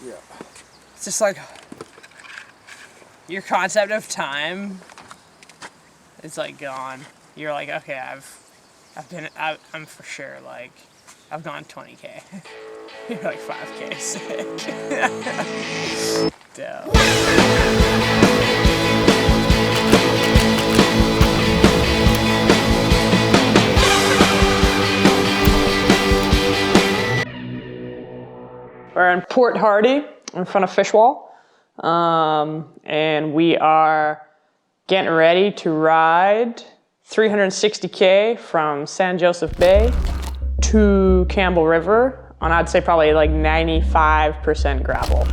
Yeah. It's just like your concept of time is like gone. You're like, okay, I'm for sure like, I've gone 20K. You're like 5K sick. Dope. We're in Port Hardy in front of Fishwall. And we are getting ready to ride 360K from San Joseph Bay to Campbell River on, I'd say, probably like 95% gravel.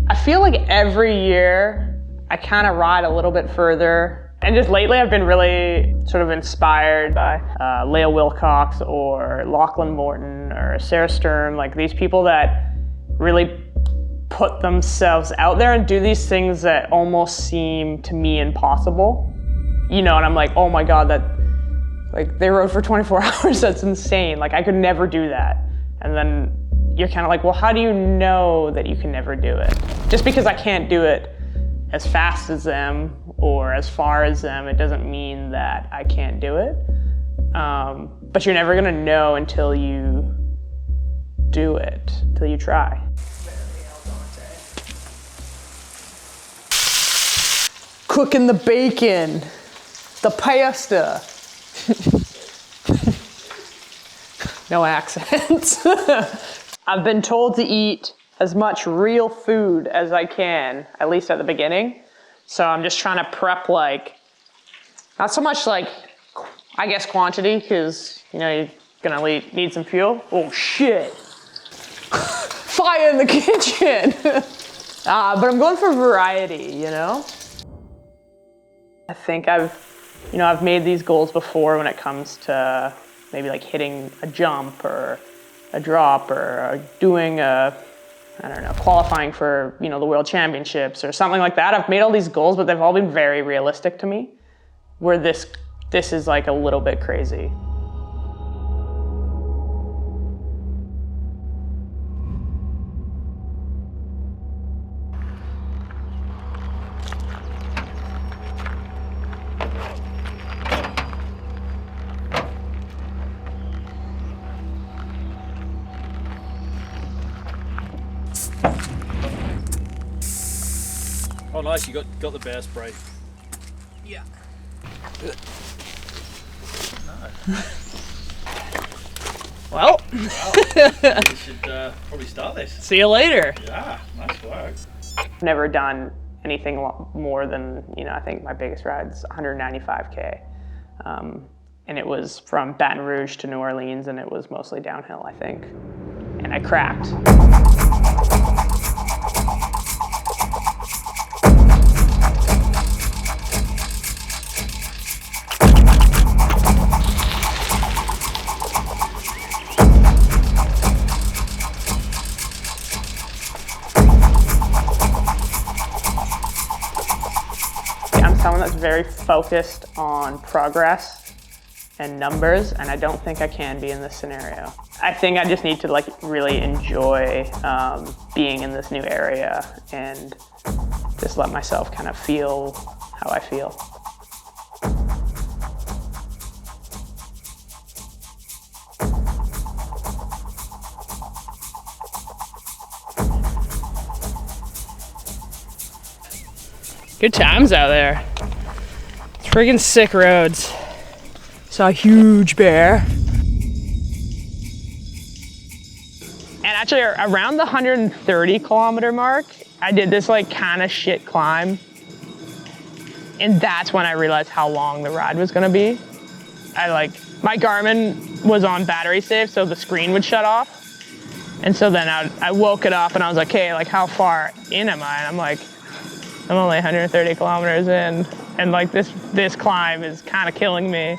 I feel like every year I kind of ride a little bit further. And just lately I've been really sort of inspired by Leah Wilcox or Lachlan Morton or Sarah Sturm, like these people that really put themselves out there and do these things that almost seem to me impossible. You know, and I'm like, oh my God, that, like they rode for 24 hours, that's insane. Like I could never do that. And then you're kind of like, well, how do you know that you can never do it? Just because I can't do it as fast as them or as far as them, it doesn't mean that I can't do it. But you're never gonna know until you do it, until you try. Cooking the bacon, the pasta. No accents. I've been told to eat as much real food as I can, at least at the beginning. So I'm just trying to prep like, not so much like, I guess quantity, because you know, you're gonna need some fuel. Oh shit. Fire in the kitchen. But I'm going for variety, you know? I think I've made these goals before when it comes to maybe like hitting a jump or a drop or doing qualifying for, you know, the World Championships or something like that. I've made all these goals, but they've all been very realistic to me, where this is like a little bit crazy. Oh nice, you got the bear spray. Yeah. No. Well. Wow. We should probably start this. See you later. Yeah, nice work. I've never done anything more than, you know, I think my biggest ride's 195K. And it was from Baton Rouge to New Orleans, and it was mostly downhill, I think. And I cracked. Someone that's very focused on progress and numbers, and I don't think I can be in this scenario. I think I just need to like really enjoy being in this new area and just let myself kind of feel how I feel. Good times out there. It's friggin' sick roads. Saw a huge bear. And actually around the 130 kilometer mark, I did this like kind of shit climb. And that's when I realized how long the ride was gonna be. My Garmin was on battery safe, so the screen would shut off. And so then I woke it up and I was like, hey, like how far in am I? And I'm like, I'm only 130 kilometers in, and like this climb is kind of killing me.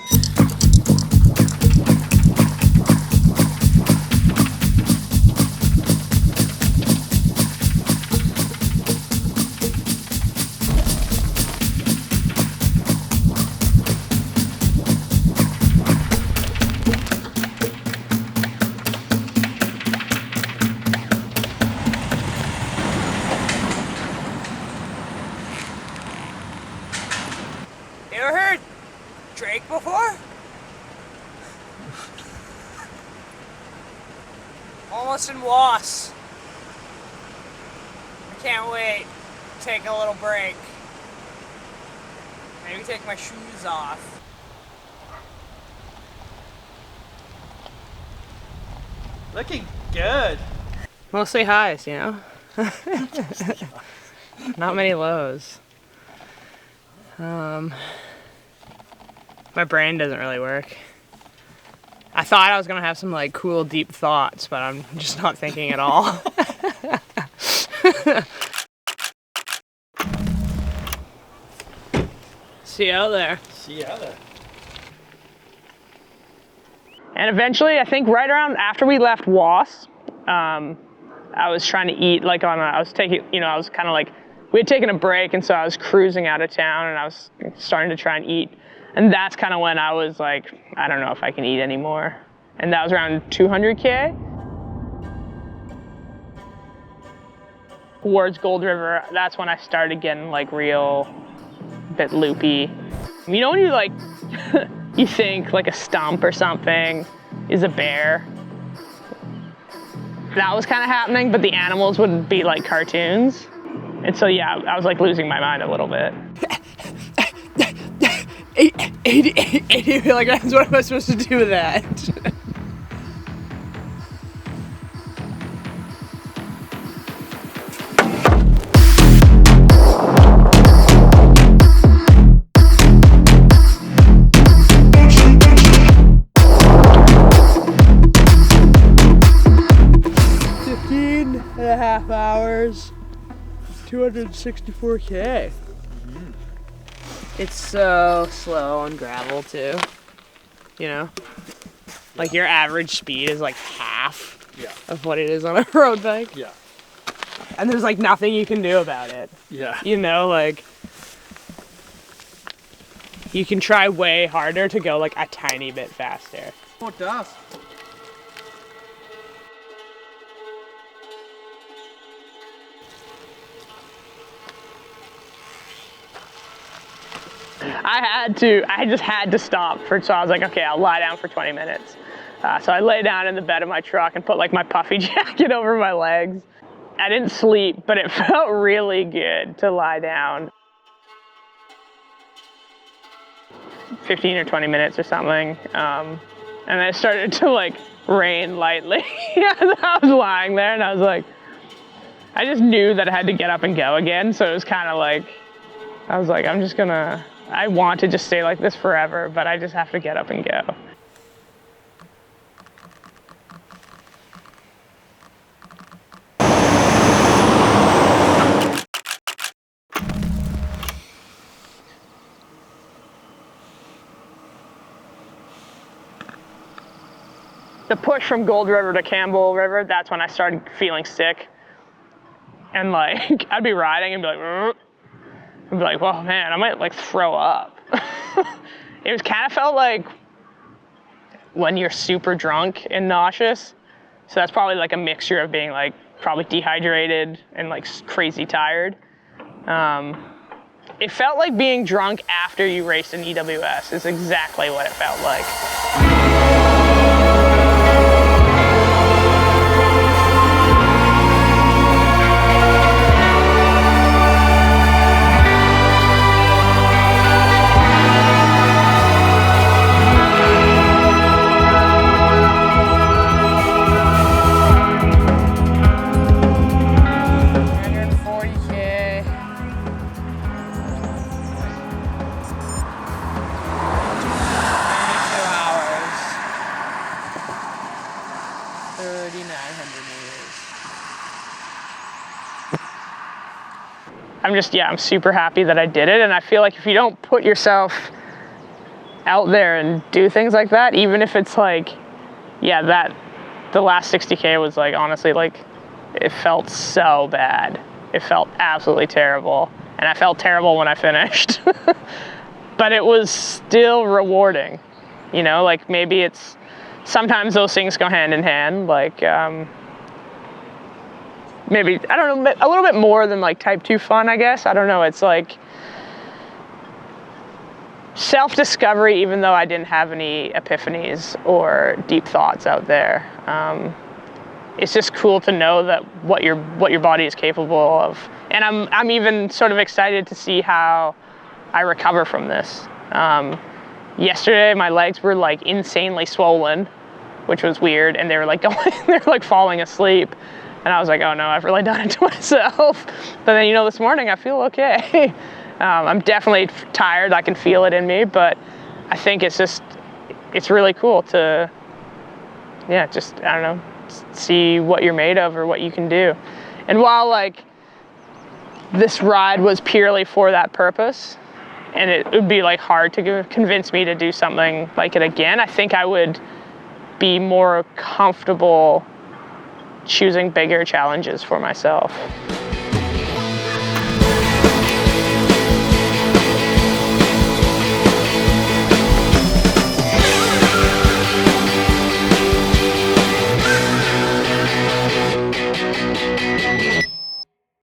Almost in Was. I can't wait. Take a little break. Maybe take my shoes off. Looking good. Mostly highs, you know? Not many lows. My brain doesn't really work. I thought I was gonna have some like cool deep thoughts, but I'm just not thinking at all. See you out there. See you out there. And eventually, I think right around after we left Was, I was trying to eat like I was taking, I was kind of like, we had taken a break, and so I was cruising out of town, and I was starting to try and eat. And that's kind of when I was like, I don't know if I can eat anymore. And that was around 200K. Towards Gold River, that's when I started getting like real bit loopy. You know when you like, you think like a stump or something is a bear? That was kind of happening, but the animals would be like cartoons. And so yeah, I was like losing my mind a little bit. 80 milligrams, what am I supposed to do with that? And a half hours, 264K. It's so slow on gravel too, you know? Like your average speed is like half of what it is on a road bike. Yeah. And there's like nothing you can do about it. Yeah. You know, like you can try way harder to go like a tiny bit faster. More dust. I just had to stop so I was like, okay, I'll lie down for 20 minutes. So I lay down in the bed of my truck and put like my puffy jacket over my legs. I didn't sleep, but it felt really good to lie down. 15 or 20 minutes or something. And then it started to like rain lightly as I was lying there, and I was like, I just knew that I had to get up and go again. So it was kind of like, I was like, I want to just stay like this forever, but I just have to get up and go. The push from Gold River to Campbell River, that's when I started feeling sick. And like, I'd be riding and be like, "Rrr." I'd be like, well, man, I might like throw up. It was kind of felt like when you're super drunk and nauseous. So that's probably like a mixture of being like probably dehydrated and like crazy tired. It felt like being drunk after you raced an EWS is exactly what it felt like. I'm super happy that I did it. And I feel like if you don't put yourself out there and do things like that, even if it's like, the last 60K was like, honestly, like it felt so bad. It felt absolutely terrible. And I felt terrible when I finished, but it was still rewarding. You know, like maybe sometimes those things go hand in hand. Like, maybe, I don't know, a little bit more than like type 2 fun, I guess. I don't know, it's like self-discovery, even though I didn't have any epiphanies or deep thoughts out there. it's just cool to know that what your body is capable of. And I'm even sort of excited to see how I recover from this. Yesterday my legs were like insanely swollen, which was weird, and they were like falling asleep. And I was like, oh no, I've really done it to myself. But then, this morning I feel okay. I'm definitely tired, I can feel it in me, but I think it's really cool to, I don't know, see what you're made of or what you can do. And while like this ride was purely for that purpose, and it would be like hard to convince me to do something like it again, I think I would be more comfortable choosing bigger challenges for myself.